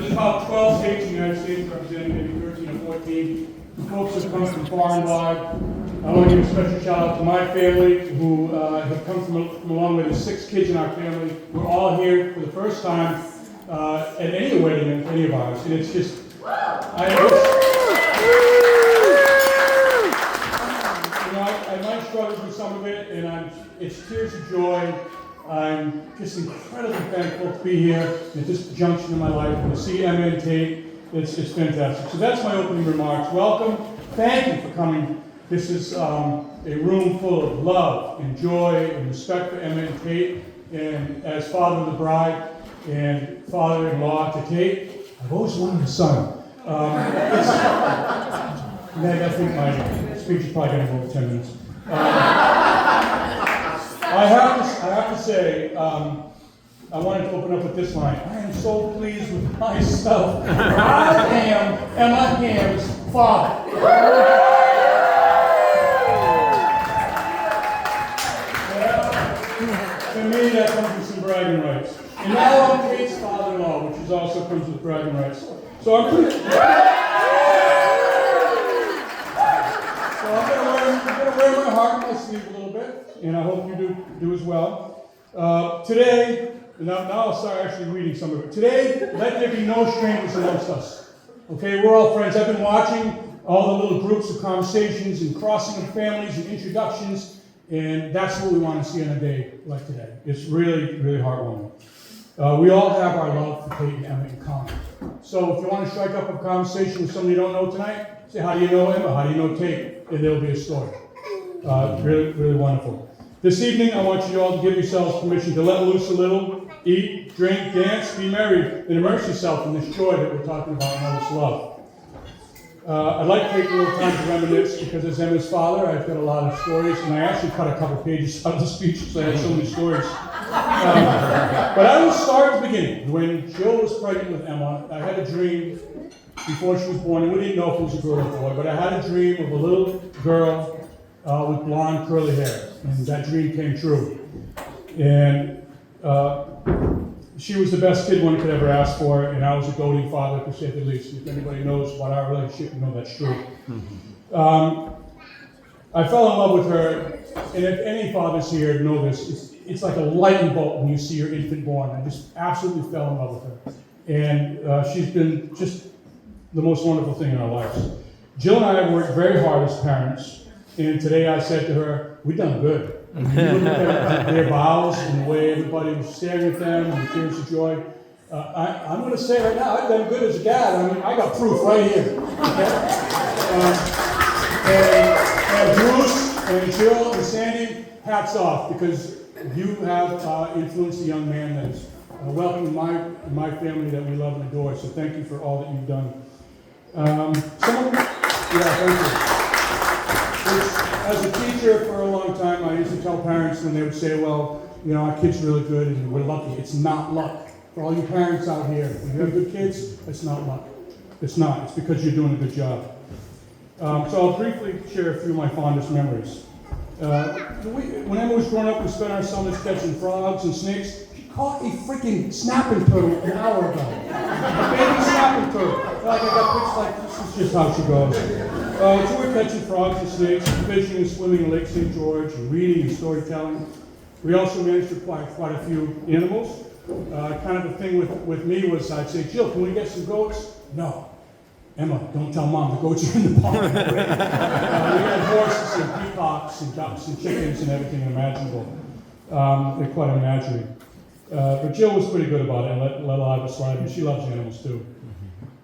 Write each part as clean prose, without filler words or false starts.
there's about 12 states in the United States represented, maybe 13 or 14. Folks have come from far and wide. I want to give a special shout out to my family who have come from a long way. There's 6 kids in our family. We're all here for the first time at any wedding in any of ours. And it's just, I might struggle through some of it, and it's tears of joy. I'm just incredibly thankful to be here at this junction in my life and to see Emma and Tate. It's fantastic. So that's my opening remarks. Welcome. Thank you for coming. This is a room full of love and joy and respect for Emma and Tate. And as father of the bride and father-in-law to Tate, I've always wanted a son. I think my speech is probably going to go over 10 minutes. I have to say, I wanted to open up with this line. I am so pleased with myself. I am Emma Hamm's father. To me, that comes with some bragging rights. And now I'm Tate's father-in-law, which also comes with bragging rights. So I'm going to wear my heart on my sleeve a little bit, and I hope you do as well. Today, now I'll start actually reading some of it. Today, let there be no strangers amongst us. Okay, we're all friends. I've been watching all the little groups of conversations and crossing of families and introductions, and that's what we want to see on a day like today. It's really, really heartwarming. We all have our love for Tate and Emma in common. So if you want to strike up a conversation with somebody you don't know tonight, say, how do you know Emma? How do you know Tate? And there'll be a story. Really, really wonderful. This evening, I want you all to give yourselves permission to let loose a little, eat, drink, dance, be merry, and immerse yourself in this joy that we're talking about and all this love. I'd like to take a little time to reminisce because as Emma's father, I've got a lot of stories, and I actually cut a couple pages out of the speech because I had so many stories. But I will start at the beginning. When Jill was pregnant with Emma, I had a dream before she was born, and we didn't know if it was a girl or a boy, but I had a dream of a little girl with blonde curly hair, and that dream came true. And she was the best kid one could ever ask for, and I was a doting father, to say the least. If anybody knows about our relationship, you know that's true. I fell in love with her, and if any fathers here know this, it's like a lightning bolt when you see your infant born. I just absolutely fell in love with her. And she's been just the most wonderful thing in our lives. Jill and I have worked very hard as parents, and today I said to her, we've done good. You look at their vows and the way everybody was staring at them and the tears of joy. I'm going to say right now, I've done good as a dad. I mean, I got proof right here. Okay? And Bruce and Jill and Sandy, hats off, because you have influenced a young man that is welcoming my family that we love and adore. So thank you for all that you've done. Thank you. As a teacher for a long time, I used to tell parents when they would say, well, you know, our kid's really good and we're lucky. It's not luck. For all you parents out here, if you have good kids, it's not luck. It's not. It's because you're doing a good job. So I'll briefly share a few of my fondest memories. When Emma was growing up, we spent our summers catching frogs and snakes. She caught a freaking snapping turtle an hour ago. A baby snapping turtle. Like I got pictures like this is just how she goes. So we're catching frogs and snakes, and fishing and swimming in Lake St. George, and reading and storytelling. We also managed to acquire quite a few animals. Kind of the thing with me was I'd say, Jill, can we get some goats? No. Emma, don't tell Mom, the goats are in the barn already. We had horses and peacocks and ducks and chickens and everything imaginable. They're quite a menagerie. But Jill was pretty good about it and let a lot of us slide, and she loves animals too.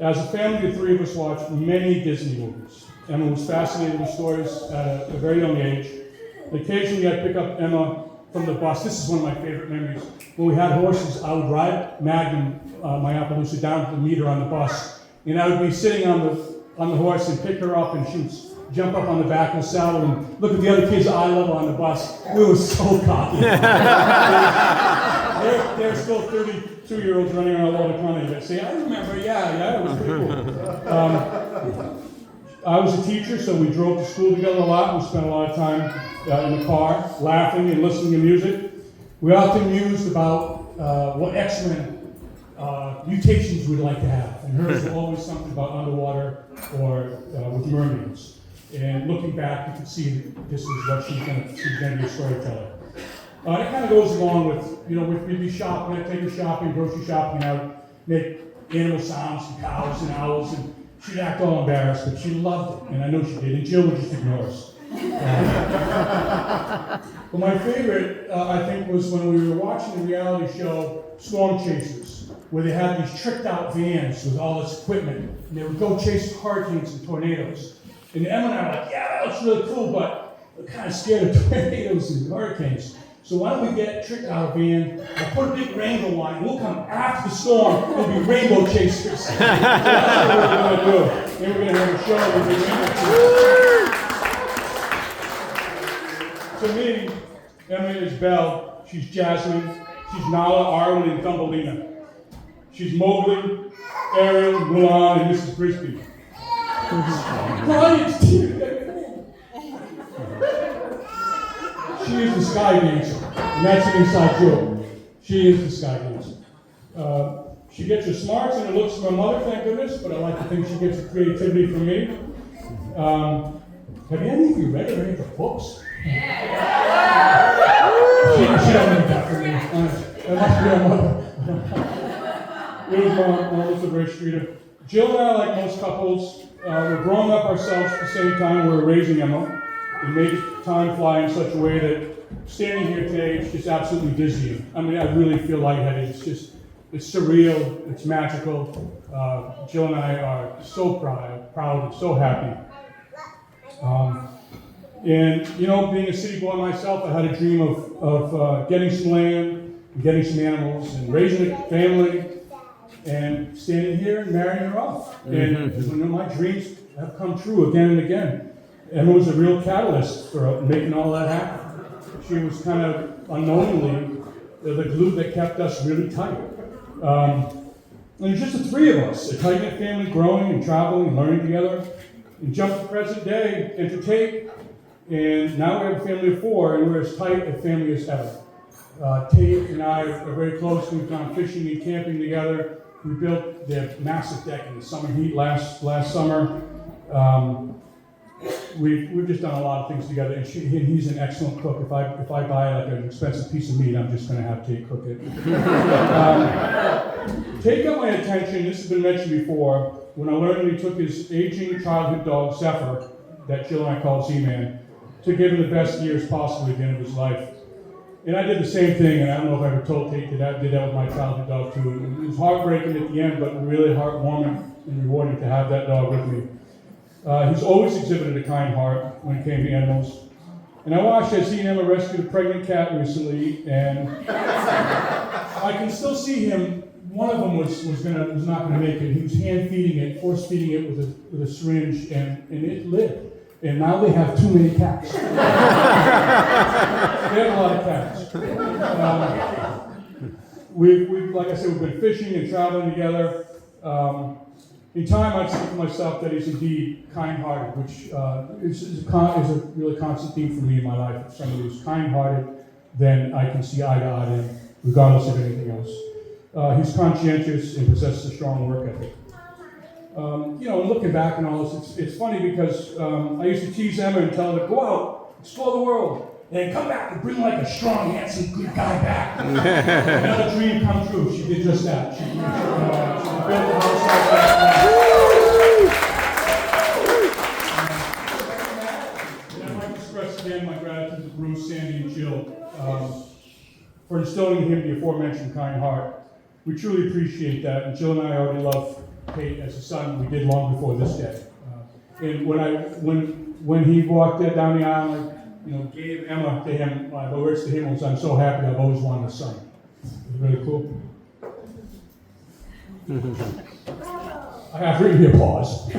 As a family, the three of us watched many Disney movies. Emma was fascinated with stories at a very young age. Occasionally, I'd pick up Emma from the bus. This is one of my favorite memories. When we had horses, I would ride Magnum, my Appaloosa, down to the meter on the bus, and I would be sitting on the horse and pick her up, and she would jump up on the back of the saddle and look at the other kids at eye level on the bus. We were so cocky. They're still 32-year-olds running around all the country that say, I remember, yeah, it was pretty cool. I was a teacher, so we drove to school together a lot. We spent a lot of time in the car, laughing and listening to music. We often mused about what X-Men mutations we'd like to have. And hers were always something about underwater or with mermaids. And looking back, you can see that this is what she's going to be a storyteller. It kind of goes along with, we'd be shopping, I'd take her shopping, grocery shopping, and I would make animal sounds and cows and owls, and she'd act all embarrassed, but she loved it, and I know she did, and Jill would just ignore us. But my favorite, I think, was when we were watching the reality show Storm Chasers, where they had these tricked out vans with all this equipment, and they would go chase hurricanes and tornadoes. And Emma and I were like, yeah, that looks really cool, but we're kind of scared of tornadoes and hurricanes. So why don't we get tricked out a van, and put a big rainbow on it, we'll come after the storm, we'll be rainbow chasers. So that's what we're going to do. And we're going to have a show with the rainbow chasers. To me, Emma is Belle, she's Jasmine, she's Nala, Arwen, and Thumbelina. She's Mowgli, Ariel, Mulan, and Mrs. Brisby. Brian's tear. She is the sky dancer, and that's an inside joke. She is the sky dancer. She gets her smarts and her looks from her mother, thank goodness, but I like to think she gets her creativity from me. Have any of you read any of the books? She don't read that for me. That must be her mother. It was Melissa Bridge Streeter. Jill and I, like most couples, we're growing up ourselves at the same time we were raising Emma. We made time fly in such a way that standing here today, it's just absolutely dizzying. I mean, I really feel lightheaded. It's surreal, it's magical. Jill and I are so proud and so happy. And being a city boy myself, I had a dream of getting some land, and getting some animals, and raising a family, and standing here and marrying her off. And my dreams have come true again and again. Emma was a real catalyst for making all that happen. She was kind of unknowingly the glue that kept us really tight. And it's just the three of us, a tight-knit family, growing and traveling and learning together. And jump to the present day, enter Tate, and now we have a family of four, and we're as tight a family as ever. Tate and I are very close. We've gone fishing and camping together. We built their massive deck in the summer heat last summer. We've just done a lot of things together, and he's an excellent cook. If I buy like an expensive piece of meat, I'm just going to have Tate cook it. Tate got my attention. This has been mentioned before. When I learned he took his aging childhood dog Zephyr, that Jill and I call Z-Man, to give him the best years possible at the end of his life. And I did the same thing, and I don't know if I ever told Tate that I did that with my childhood dog too. It was heartbreaking at the end, but really heartwarming and rewarding to have that dog with me. He's always exhibited a kind heart when it came to animals. And I watched as he and Emma rescued a pregnant cat recently, and I can still see him. One of them was not going to make it. He was hand feeding it, force feeding it with a syringe, and it lived. And now they have too many cats. They have a lot of cats. We've like I said, we've been fishing and traveling together. In time, I'd say for myself that he's indeed kind-hearted, which is a really constant theme for me in my life. If somebody who's kind-hearted, then I can see eye to eye with him, regardless of anything else. He's conscientious and possesses a strong work ethic. Looking back on all this, it's funny because I used to tease Emma and tell her to go out, explore the world, and come back and bring like a strong, handsome, good guy back. Another dream come true. She did just that. She built the house like that. And I'd like to express again my gratitude to Bruce, Sandy, and Jill for instilling in him the aforementioned kind heart. We truly appreciate that, and Jill and I already love Tate as a son. We did long before this day. And when he walked down the aisle, gave Emma to him, my words to him was, "I'm so happy. I've always wanted a son." It was really cool. I have really a pause.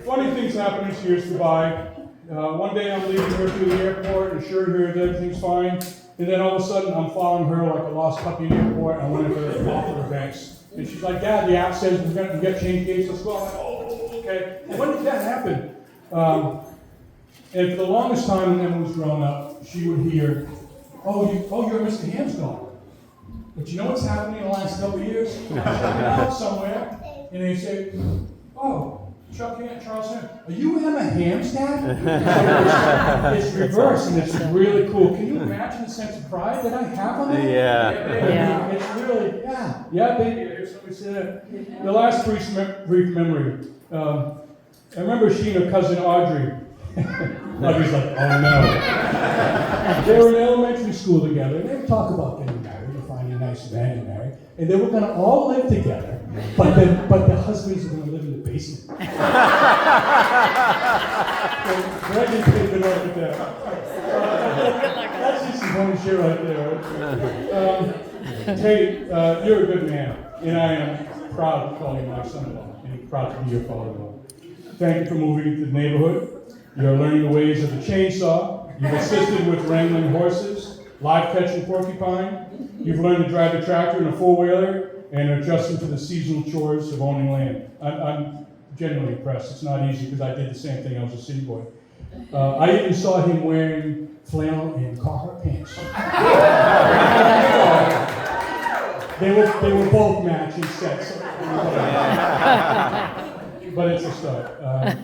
Funny things happen as years go by. One day I'm leaving her through the airport, assuring her that everything's fine, and then all of a sudden I'm following her like a lost puppy in the airport, and I went into off of her banks. And she's like, "Dad, the app says we got change gates, let's go." I'm like, "Oh, okay." Well, when did that happen? And for the longest time when Emma was growing up, she would hear you're Mr. Hamm's daughter. But you know what's happening in the last couple of years? I'm out somewhere, and they say, oh, Charles Hamm, are you Emma Hamm's dad? It's reversed, and it's really cool. Can you imagine the sense of pride that I have on that? Yeah. It's really, yeah, baby. Let me say that. The last brief memory. I remember she and her cousin Audrey. Audrey's like, oh no. They were in elementary school together, and they would talk about getting married and finding a nice man to marry. And they were going to all live together, but the husbands were going to live in the basement. So Brendan could have been right with that. That's just some funny shit right there. Tate, you're a good man, and I am proud to call you my son-in-law, and proud to be your father-in-law. Thank you for moving to the neighborhood. You're learning the ways of the chainsaw. You've assisted with wrangling horses, live catching porcupine. You've learned to drive a tractor and a four-wheeler and adjusting to the seasonal chores of owning land. I'm genuinely impressed. It's not easy because I did the same thing. I was a city boy. I even saw him wearing flannel and Carhartt pants. They were both matching sets. But it's a start.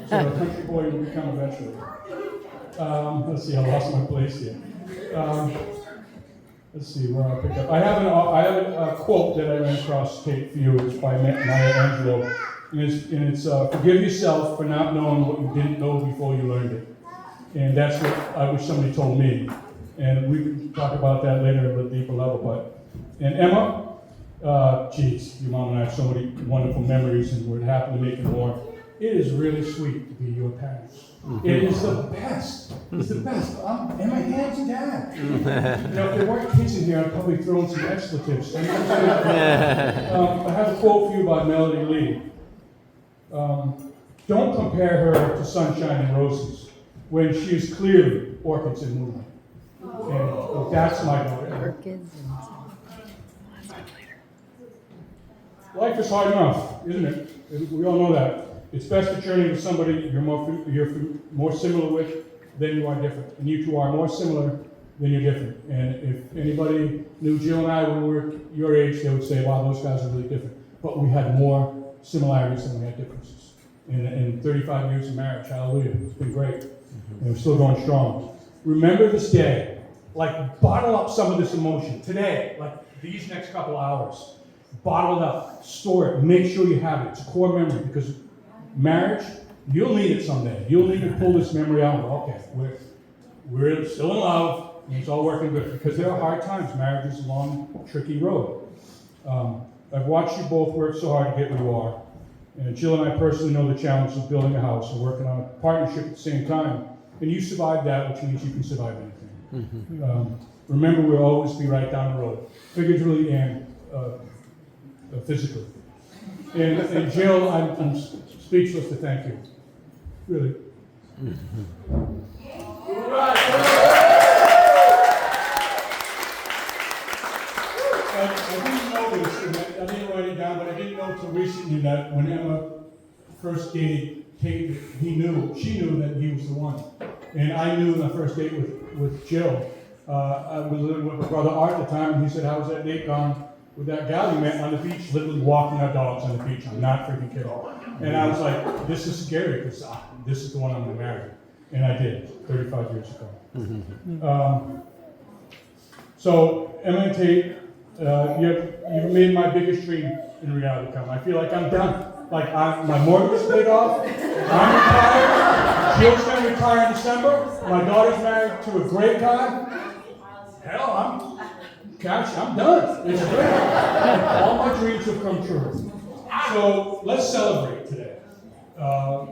So a country boy will become eventually. Let's see, I lost my place here. Let's see where I'll pick up. I have a quote that I ran across, Tate, for you. It's by Maya Angelou. And it's forgive yourself for not knowing what you didn't know before you learned it. And that's what I wish somebody told me. And we can talk about that later at a deeper level. And Emma, geez, your mom and I have so many wonderful memories, and we're happy to make it more. It is really sweet to be your parents. It is the best. It's the best. I'm Emma Hamm's dad. If there weren't kids in here, I'd probably throw in some expletives. I have a quote for you by Melody Lee. Don't compare her to sunshine and roses when she is clearly orchids in moonlight. And that's my daughter. Life is hard enough, isn't it? We all know that. It's best to journey with somebody you're more similar with than you are different. And you two are more similar than you're different. And if anybody knew Jill and I when we were your age, they would say, wow, those guys are really different. But we had more similarities than we had differences. In 35 years of marriage, hallelujah, it's been great. And we're still going strong. Remember this day. Like, bottle up some of this emotion today, like these next couple hours. Bottle it up, store it, make sure you have it. It's a core memory, because marriage, you'll need it someday. You'll need to pull this memory out and go, okay, we're still in love, and it's all working good. Because there are hard times. Marriage is a long, tricky road. I've watched you both work so hard to get where you are. And Jill and I personally know the challenges of building a house and working on a partnership at the same time. And you survived that, which means you can survive anything. Remember, we'll always be right down the road, figuratively and physically. And Jill, I'm speechless to thank you. Really. I didn't know this, and I didn't write it down, but I didn't know until recently that when Emma first dated Tate, she knew that he was the one. And I knew my first date with Jill. I was living with my brother Art at the time, and he said, how was that date gone with that gal you met on the beach, literally walking our dogs on the beach? I'm not freaking kidding. And I was like, this is scary, because this is the one I'm going to marry. And I did, 35 years ago. So, Emma and Tate, you've made my biggest dream in reality come. I feel like I'm done. Like, my mortgage is paid off, I'm retired, Jill's going to retire in December, my daughter's married to a great guy. Hell, I'm done. It's great. All my dreams have come true. So let's celebrate today.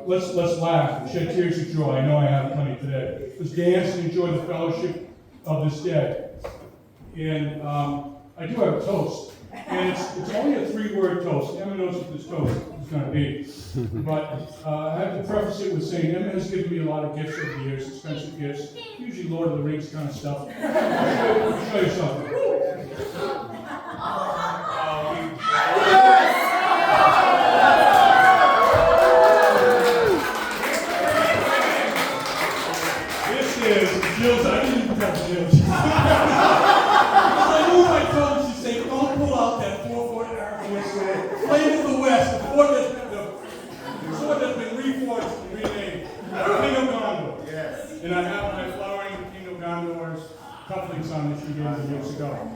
Let's laugh and shed tears of joy. I know I have plenty today. Let's dance and enjoy the fellowship of this day. And I do have a toast. And it's only a 3-word toast. Emma knows what this toast is going to be. But I have to preface it with saying Emma has given me a lot of gifts over the years, expensive gifts, usually Lord of the Rings kind of stuff. Let me show you something. This is Jill's. I didn't even touch Jill's. have my Flowering King of Gondor's coupling song that she gave me years ago.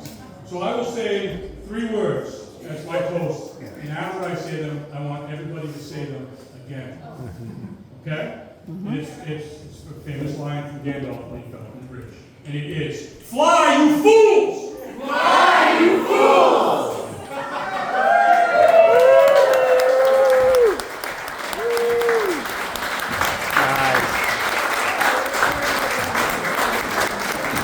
So I will say 3 words as my toast, and after I say them, I want everybody to say them again. Okay? And it's a famous line from Gandalf when he fell on the bridge. And it is, "Fly, you fools!"